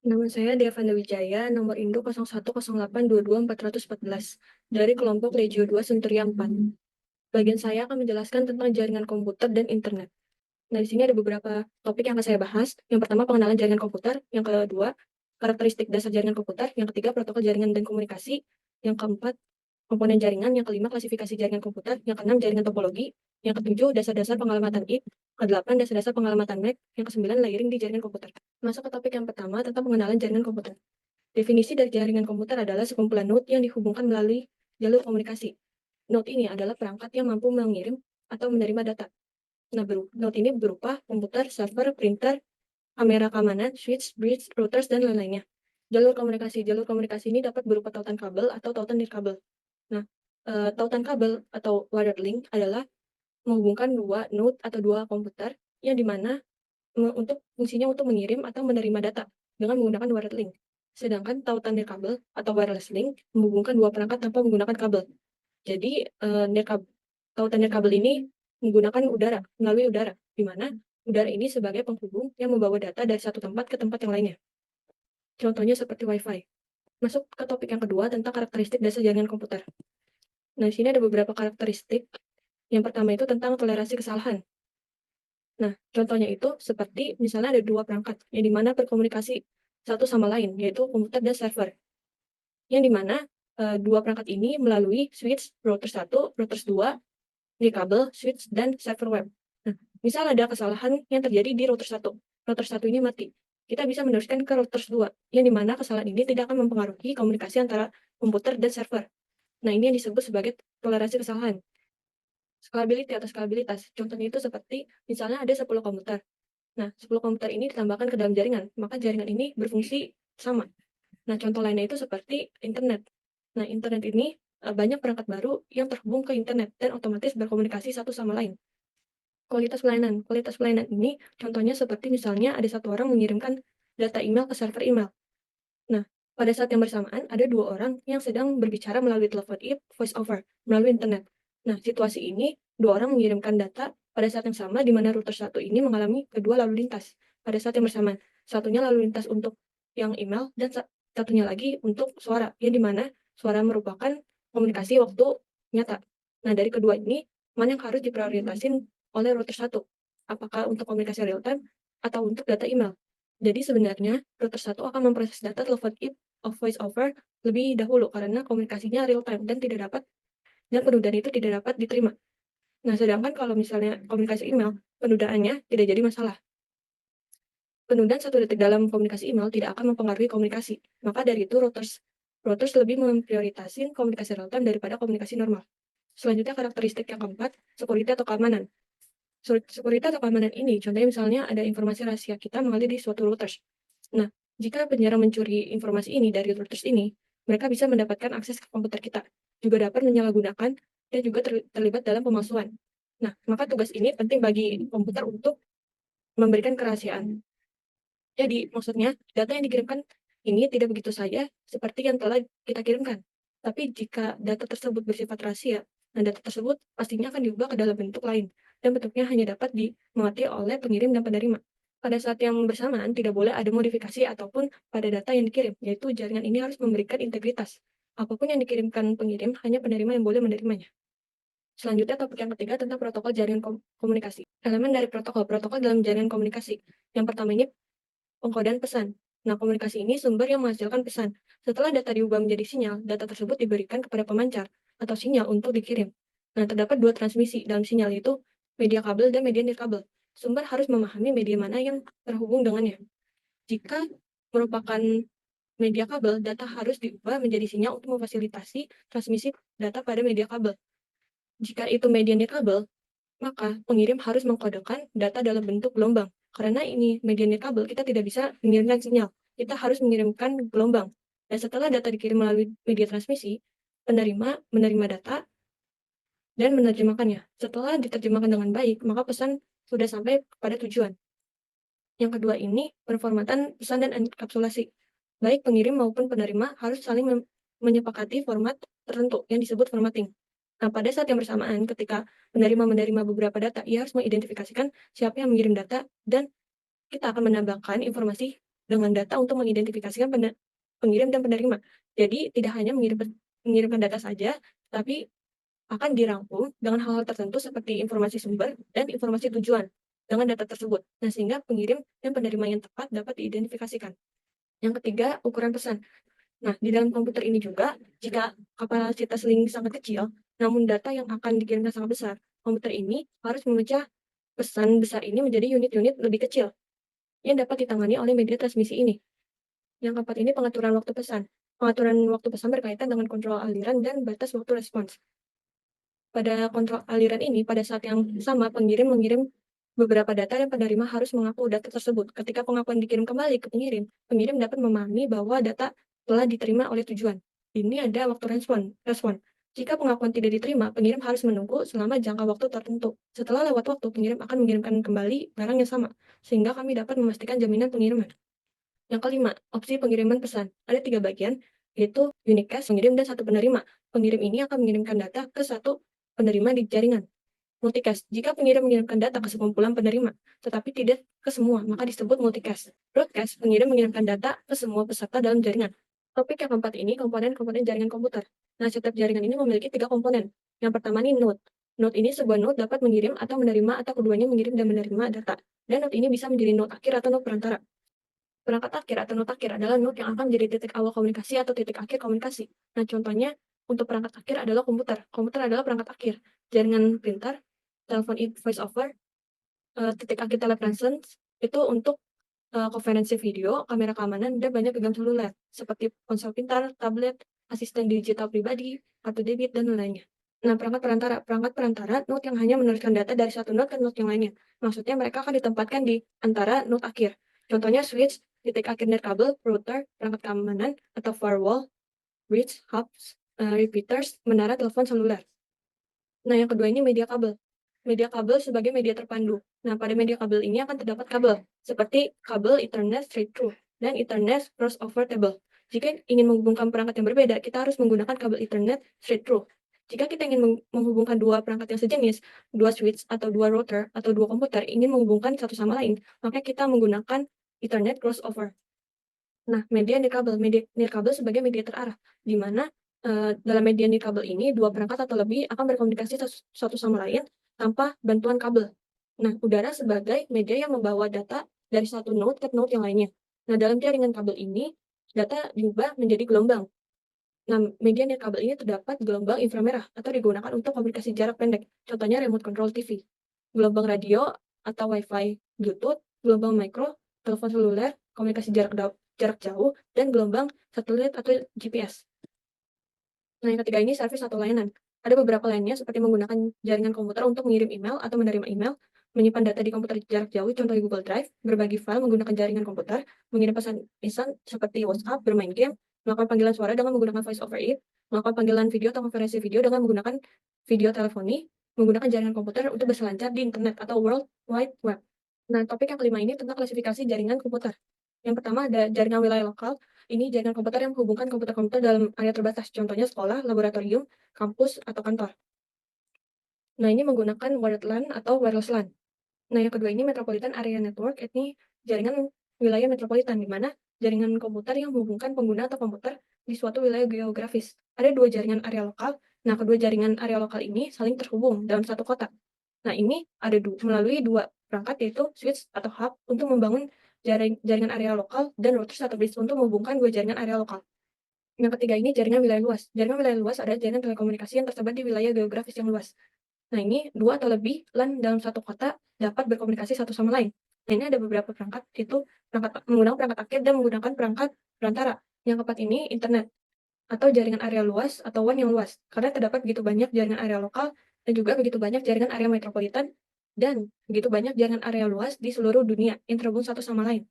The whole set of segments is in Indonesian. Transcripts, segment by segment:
Nama saya Devanda Wijaya, nomor induk 0108224414 dari kelompok Legio 2 Sunturia 4. Bagian saya akan menjelaskan tentang jaringan komputer dan internet. Nah, di sini ada beberapa topik yang akan saya bahas. Yang pertama, pengenalan jaringan komputer. Yang kedua, karakteristik dasar jaringan komputer. Yang ketiga, protokol jaringan dan komunikasi. Yang keempat, komponen jaringan. Yang kelima, klasifikasi jaringan komputer. Yang keenam, jaringan topologi. Yang ketujuh, dasar-dasar pengalamatan IP. Kedelapan, dasar-dasar pengalamatan MAC. Yang kesembilan, layering di jaringan komputer. Masuk ke topik yang pertama tentang pengenalan jaringan komputer. Definisi dari jaringan komputer adalah sekumpulan node yang dihubungkan melalui jalur komunikasi. Node ini adalah perangkat yang mampu mengirim atau menerima data. Nah, node ini berupa komputer, server, printer, kamera keamanan, switch, bridge, routers, dan lain-lainnya. Jalur komunikasi. Jalur komunikasi ini dapat berupa tautan kabel atau tautan nirkabel. Nah, tautan kabel atau wired link adalah menghubungkan dua node atau dua komputer yang dimana untuk fungsinya untuk mengirim atau menerima data dengan menggunakan wired link. Sedangkan tautan nirkabel atau wireless link menghubungkan dua perangkat tanpa menggunakan kabel. Jadi, tautan nirkabel ini menggunakan udara, melalui udara, di mana udara ini sebagai penghubung yang membawa data dari satu tempat ke tempat yang lainnya. Contohnya seperti Wi-Fi. Masuk ke topik yang kedua tentang karakteristik dasar jaringan komputer. Nah, di sini ada beberapa karakteristik. Yang pertama itu tentang toleransi kesalahan. Nah, contohnya itu seperti misalnya ada dua perangkat yang dimana berkomunikasi satu sama lain, yaitu komputer dan server. Yang dimana dua perangkat ini melalui switch router 1, router 2, kabel, switch, dan server web. Nah, misal ada kesalahan yang terjadi di router 1 ini mati. Kita bisa meneruskan ke router 2, yang dimana kesalahan ini tidak akan mempengaruhi komunikasi antara komputer dan server. Nah, ini yang disebut sebagai toleransi kesalahan. Scalability atau skala. Contohnya itu seperti misalnya ada 10 komputer. Nah, 10 komputer ini ditambahkan ke dalam jaringan, maka jaringan ini berfungsi sama. Nah, contoh lainnya itu seperti internet. Nah, internet ini banyak perangkat baru yang terhubung ke internet dan otomatis berkomunikasi satu sama lain. Kualitas pelayanan. Kualitas pelayanan ini contohnya seperti misalnya ada satu orang mengirimkan data email ke server email. Nah, pada saat yang bersamaan ada dua orang yang sedang berbicara melalui telepon voice over, melalui internet. Nah, situasi ini dua orang mengirimkan data pada saat yang sama di mana router satu ini mengalami kedua lalu lintas pada saat yang bersamaan. Satunya lalu lintas untuk yang email dan satunya lagi untuk suara, yang dimana suara merupakan komunikasi waktu nyata. Nah, dari kedua ini, mana yang harus diprioritasin oleh router satu? Apakah untuk komunikasi real time atau untuk data email? Jadi sebenarnya router 1 akan memproses data telepon voice over lebih dahulu karena komunikasinya real time dan penundaan itu tidak dapat diterima. Nah, sedangkan kalau misalnya komunikasi email, penundaannya tidak jadi masalah. Penundaan 1 detik dalam komunikasi email tidak akan mempengaruhi komunikasi. Maka dari itu routers lebih memprioritasin komunikasi real time daripada komunikasi normal. Selanjutnya karakteristik yang keempat, security atau keamanan. Security atau keamanan ini contohnya misalnya ada informasi rahasia kita mengalir di suatu routers. Nah, jika penyerang mencuri informasi ini dari routers ini, mereka bisa mendapatkan akses ke komputer kita, juga dapat menyalahgunakan dan juga terlibat dalam pemalsuan. Nah, maka tugas ini penting bagi komputer untuk memberikan kerahasiaan. Jadi, maksudnya data yang dikirimkan ini tidak begitu saja seperti yang telah kita kirimkan. Tapi jika data tersebut bersifat rahasia, nah data tersebut pastinya akan diubah ke dalam bentuk lain, dan bentuknya hanya dapat dimengerti oleh pengirim dan penerima. Pada saat yang bersamaan, tidak boleh ada modifikasi ataupun pada data yang dikirim, yaitu jaringan ini harus memberikan integritas. Apapun yang dikirimkan pengirim, hanya penerima yang boleh menerimanya. Selanjutnya, topik yang ketiga tentang protokol jaringan komunikasi. Elemen dari protokol dalam jaringan komunikasi. Yang pertama ini pengkodean pesan. Nah, komunikasi ini sumber yang menghasilkan pesan. Setelah data diubah menjadi sinyal, data tersebut diberikan kepada pemancar atau sinyal untuk dikirim. Nah, terdapat dua transmisi dalam sinyal, yaitu media kabel dan media nirkabel. Sumber harus memahami media mana yang terhubung dengannya. Jika merupakan media kabel, data harus diubah menjadi sinyal untuk memfasilitasi transmisi data pada media kabel. Jika itu media nirkabel, maka pengirim harus mengkodekan data dalam bentuk gelombang. Karena ini media nirkabel, kita tidak bisa mengirimkan sinyal. Kita harus mengirimkan gelombang. Dan setelah data dikirim melalui media transmisi, penerima menerima data dan menerjemahkannya. Setelah diterjemahkan dengan baik, maka pesan sudah sampai kepada tujuan. Yang kedua ini, performatan pesan dan enkapsulasi. Baik pengirim maupun penerima harus saling menyepakati format tertentu yang disebut formatting. Nah, pada saat yang bersamaan, ketika penerima menerima beberapa data, ia harus mengidentifikasikan siapa yang mengirim data dan kita akan menambahkan informasi dengan data untuk mengidentifikasikan pengirim dan penerima. Jadi tidak hanya mengirimkan data saja, tapi akan dirangkum dengan hal-hal tertentu seperti informasi sumber dan informasi tujuan dengan data tersebut. Nah, sehingga pengirim dan penerima yang tepat dapat diidentifikasikan. Yang ketiga, ukuran pesan. Nah, di dalam komputer ini juga, jika kapasitas link sangat kecil, namun data yang akan dikirimkan sangat besar, komputer ini harus memecah pesan besar ini menjadi unit-unit lebih kecil yang dapat ditangani oleh media transmisi ini. Yang keempat ini pengaturan waktu pesan. Pengaturan waktu pesan berkaitan dengan kontrol aliran dan batas waktu respons. Pada kontrol aliran ini, pada saat yang sama, pengirim mengirim beberapa data dan penerima harus mengaku data tersebut. Ketika pengakuan dikirim kembali ke pengirim dapat memahami bahwa data telah diterima oleh tujuan. Ini ada waktu respon. Jika pengakuan tidak diterima, pengirim harus menunggu selama jangka waktu tertentu. Setelah lewat waktu, pengirim akan mengirimkan kembali barang yang sama, sehingga kami dapat memastikan jaminan pengiriman. Yang kelima, opsi pengiriman pesan. Ada 3 bagian, yaitu unicast, pengirim, dan satu penerima. Pengirim ini akan mengirimkan data ke satu penerima di jaringan. Multicast, jika pengirim mengirimkan data ke sekumpulan penerima, tetapi tidak ke semua, maka disebut multicast. Broadcast, pengirim mengirimkan data ke semua peserta dalam jaringan. Topik yang keempat ini, komponen-komponen jaringan komputer. Nah, setiap jaringan ini memiliki 3 komponen. Yang pertama ini node. Node ini sebuah node dapat mengirim atau menerima atau keduanya mengirim dan menerima data. Dan node ini bisa menjadi node akhir atau node perantara. Perangkat akhir atau node akhir adalah node yang akan menjadi titik awal komunikasi atau titik akhir komunikasi. Nah, contohnya untuk perangkat akhir adalah komputer. Komputer adalah perangkat akhir. Jaringan printer, telepon voice over, titik akhir telepresence itu untuk konferensi video, kamera keamanan, dan banyak genggam seluler seperti ponsel pintar, tablet, asisten digital pribadi, kartu debit, dan lainnya. Nah, perangkat perantara node yang hanya meneruskan data dari satu node ke node yang lainnya. Maksudnya mereka akan ditempatkan di antara node akhir. Contohnya switch, titik akhir nirkabel, router, perangkat keamanan, atau firewall, bridge, hubs, repeaters, menara telepon seluler. Nah, yang kedua ini media kabel. Media kabel sebagai media terpandu. Nah, pada media kabel ini akan terdapat kabel, seperti kabel Ethernet straight through dan Ethernet crossover cable. Jika ingin menghubungkan perangkat yang berbeda, kita harus menggunakan kabel Ethernet straight through. Jika kita ingin menghubungkan dua perangkat yang sejenis, dua switch atau dua router atau dua komputer ingin menghubungkan satu sama lain, maka kita menggunakan Ethernet crossover. Nah, media nirkabel. Media nirkabel sebagai media terarah, di mana dalam media nirkabel ini dua perangkat atau lebih akan berkomunikasi satu sama lain tanpa bantuan kabel. Nah, udara sebagai media yang membawa data dari satu node ke node yang lainnya. Nah, dalam jaringan kabel ini, data diubah menjadi gelombang. Nah, media nirkabel ini terdapat gelombang inframerah atau digunakan untuk komunikasi jarak pendek. Contohnya remote control TV, gelombang radio atau Wi-Fi, Bluetooth, gelombang mikro, telepon seluler, komunikasi jarak jauh, dan gelombang satelit atau GPS. Nah, yang ketiga ini servis atau layanan. Ada beberapa lainnya seperti menggunakan jaringan komputer untuk mengirim email atau menerima email, menyimpan data di komputer jarak jauh, contohnya Google Drive, berbagi file menggunakan jaringan komputer, mengirim pesan instan seperti WhatsApp, bermain game, melakukan panggilan suara dengan menggunakan voice over IP, melakukan panggilan video atau konferensi video dengan menggunakan video teleponi, menggunakan jaringan komputer untuk berselancar di internet atau World Wide Web. Nah, topik yang kelima ini tentang klasifikasi jaringan komputer. Yang pertama ada jaringan wilayah lokal. Ini jaringan komputer yang menghubungkan komputer-komputer dalam area terbatas, contohnya sekolah, laboratorium, kampus, atau kantor. Nah, ini menggunakan wired LAN atau wireless LAN. Nah, yang kedua ini metropolitan area network, ini jaringan wilayah metropolitan, di mana jaringan komputer yang menghubungkan pengguna atau komputer di suatu wilayah geografis. Ada dua jaringan area lokal. Nah, kedua jaringan area lokal ini saling terhubung dalam satu kota. Nah, ini ada melalui dua perangkat, yaitu switch atau hub untuk membangun jaringan area lokal dan routers atau bridge untuk menghubungkan dua jaringan area lokal. Yang ketiga ini jaringan wilayah luas. Jaringan wilayah luas adalah jaringan telekomunikasi yang tersebar di wilayah geografis yang luas. Nah, ini dua atau lebih LAN dalam satu kota dapat berkomunikasi satu sama lain. Nah, ini ada beberapa perangkat, yaitu menggunakan perangkat akhir dan menggunakan perangkat perantara. Yang keempat ini internet atau jaringan area luas atau WAN yang luas, karena terdapat begitu banyak jaringan area lokal dan juga begitu banyak jaringan area metropolitan dan begitu banyak jaringan area luas di seluruh dunia yang terhubung satu sama lain.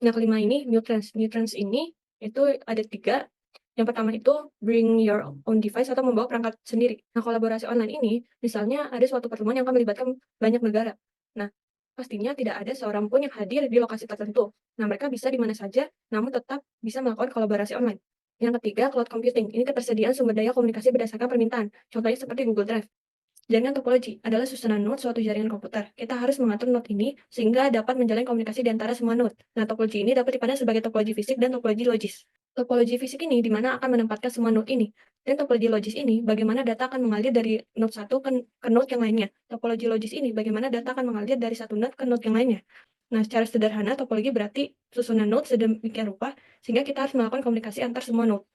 Yang kelima ini Nutrens. Nutrens ini itu ada 3. Yang pertama itu bring your own device atau membawa perangkat sendiri. Nah, kolaborasi online ini misalnya ada suatu pertemuan yang akan melibatkan banyak negara. Nah, pastinya tidak ada seorang pun yang hadir di lokasi tertentu. Nah, mereka bisa di mana saja, namun tetap bisa melakukan kolaborasi online. Yang ketiga, cloud computing. Ini ketersediaan sumber daya komunikasi berdasarkan permintaan. Contohnya seperti Google Drive. Jaringan topologi adalah susunan node suatu jaringan komputer. Kita harus mengatur node ini sehingga dapat menjalin komunikasi di antara semua node. Nah, topologi ini dapat dipandang sebagai topologi fisik dan topologi logis. Topologi fisik ini di mana akan menempatkan semua node ini. Dan topologi logis ini bagaimana data akan mengalir dari node satu ke node yang lainnya. Topologi logis ini bagaimana data akan mengalir dari satu node ke node yang lainnya. Nah, secara sederhana topologi berarti susunan node sedemikian rupa sehingga kita harus melakukan komunikasi antar semua node.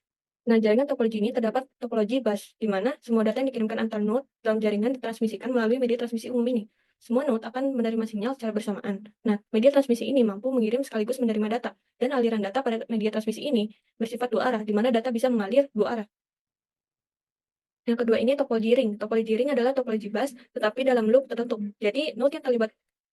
Nah, jaringan topologi ini terdapat topologi bus, di mana semua data yang dikirimkan antar node dalam jaringan ditransmisikan melalui media transmisi umum ini. Semua node akan menerima sinyal secara bersamaan. Nah, media transmisi ini mampu mengirim sekaligus menerima data, dan aliran data pada media transmisi ini bersifat dua arah, di mana data bisa mengalir dua arah. Yang kedua ini topologi ring. Topologi ring adalah topologi bus, tetapi dalam loop tertentu. Jadi, node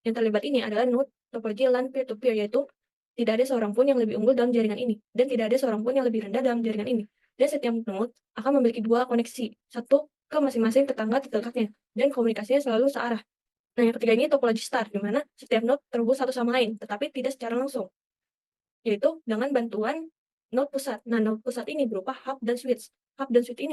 yang terlibat ini adalah node topologi LAN peer-to-peer, yaitu tidak ada seorang pun yang lebih unggul dalam jaringan ini, dan tidak ada seorang pun yang lebih rendah dalam jaringan ini. Dan setiap node akan memiliki dua koneksi, satu ke masing-masing tetangga terdekatnya, dan komunikasinya selalu searah. Nah, yang ketiga ini topologi star, di mana setiap node terhubung satu sama lain, tetapi tidak secara langsung, yaitu dengan bantuan node pusat. Nah, node pusat ini berupa hub dan switch. Hub dan switch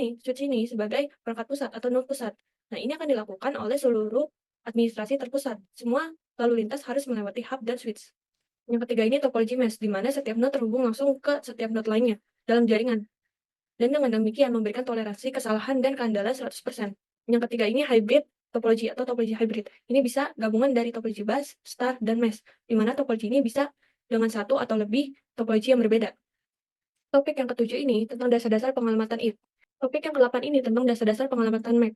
ini sebagai perangkat pusat atau node pusat. Nah, ini akan dilakukan oleh seluruh administrasi terpusat. Semua lalu lintas harus melewati hub dan switch. Yang ketiga ini topologi mesh, di mana setiap node terhubung langsung ke setiap node lainnya dalam jaringan. Dan dengan demikian memberikan toleransi kesalahan dan keandalan 100%. Yang ketiga ini hybrid topologi atau topologi hybrid. Ini bisa gabungan dari topologi bus, star, dan mesh, di mana topologi ini bisa dengan satu atau lebih topologi yang berbeda. Topik yang ketujuh ini tentang dasar-dasar pengalamatan if. Topik yang ke-8 ini tentang dasar-dasar pengalamatan MAC.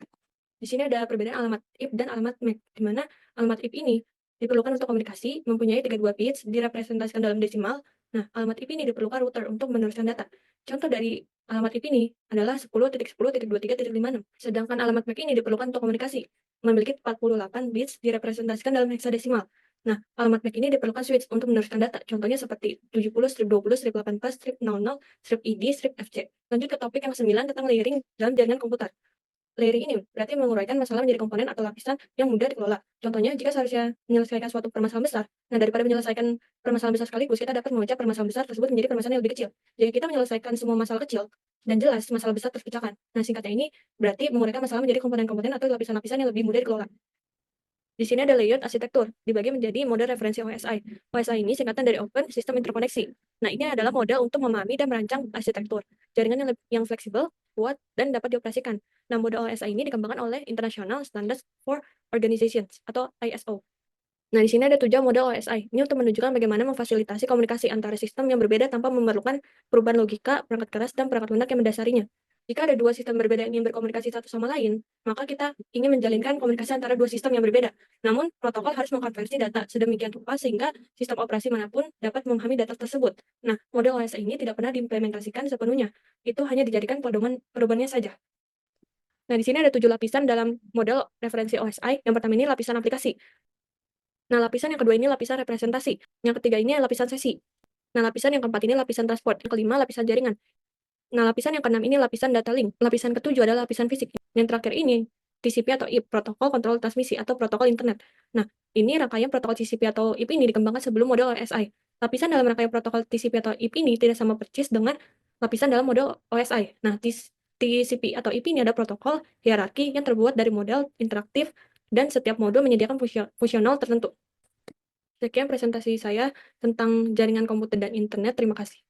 Di sini ada perbedaan alamat if dan alamat MAC, di mana alamat if ini diperlukan untuk komunikasi, mempunyai 32 bits, direpresentasikan dalam desimal. Nah, alamat if ini diperlukan router untuk meneruskan data. Contoh dari alamat if ini adalah 10.10.23.56. Sedangkan alamat MAC ini diperlukan untuk komunikasi, memiliki 48 bits, direpresentasikan dalam heksadesimal. Nah, alamat MAC ini diperlukan switch untuk meneruskan data. Contohnya seperti 70, strip 20, strip 18, strip 00, strip ID, strip FC. Lanjut ke topik yang ke-9 tentang layering dalam jaringan komputer. Layering ini berarti menguraikan masalah menjadi komponen atau lapisan yang mudah dikelola. Contohnya, jika seharusnya menyelesaikan suatu permasalahan besar, nah daripada menyelesaikan permasalahan besar sekaligus, kita dapat memecah permasalahan besar tersebut menjadi permasalahan yang lebih kecil. Jika kita menyelesaikan semua masalah kecil, dan jelas masalah besar terpecahkan. Nah, singkatnya ini berarti menguraikan masalah menjadi komponen-komponen atau lapisan-lapisan yang lebih mudah dikelola. Di sini ada layout arsitektur, dibagi menjadi mode referensi OSI. OSI ini singkatan dari Open System Interkoneksi. Nah, ini adalah mode untuk memahami dan merancang arsitektur, jaringan yang fleksibel, kuat, dan dapat dioperasikan. Nah, mode OSI ini dikembangkan oleh International Standards for Organizations, atau ISO. Nah, di sini ada 7 model OSI. Ini untuk menunjukkan bagaimana memfasilitasi komunikasi antara sistem yang berbeda tanpa memerlukan perubahan logika, perangkat keras, dan perangkat lunak yang mendasarinya. Jika ada dua sistem berbeda yang ingin berkomunikasi satu sama lain, maka kita ingin menjalinkan komunikasi antara dua sistem yang berbeda. Namun, protokol harus mengkonversi data sedemikian rupa sehingga sistem operasi manapun dapat memahami data tersebut. Nah, model OSI ini tidak pernah diimplementasikan sepenuhnya. Itu hanya dijadikan pedomannya saja. Nah, di sini ada 7 lapisan dalam model referensi OSI. Yang pertama ini lapisan aplikasi. Nah, lapisan yang kedua ini lapisan representasi. Yang ketiga ini lapisan sesi. Nah, lapisan yang keempat ini lapisan transport. Yang kelima lapisan jaringan. Nah, lapisan yang keenam ini lapisan data link. Lapisan ketujuh adalah lapisan fisik. Yang terakhir ini TCP atau IP, protokol kontrol transmisi atau protokol internet. Nah, ini rangkaian protokol TCP atau IP ini dikembangkan sebelum model OSI. Lapisan dalam rangkaian protokol TCP atau IP ini tidak sama persis dengan lapisan dalam model OSI. Nah, TCP atau IP ini ada protokol hierarki yang terbuat dari model interaktif dan setiap modul menyediakan fungsional tertentu. Sekian presentasi saya tentang jaringan komputer dan internet. Terima kasih.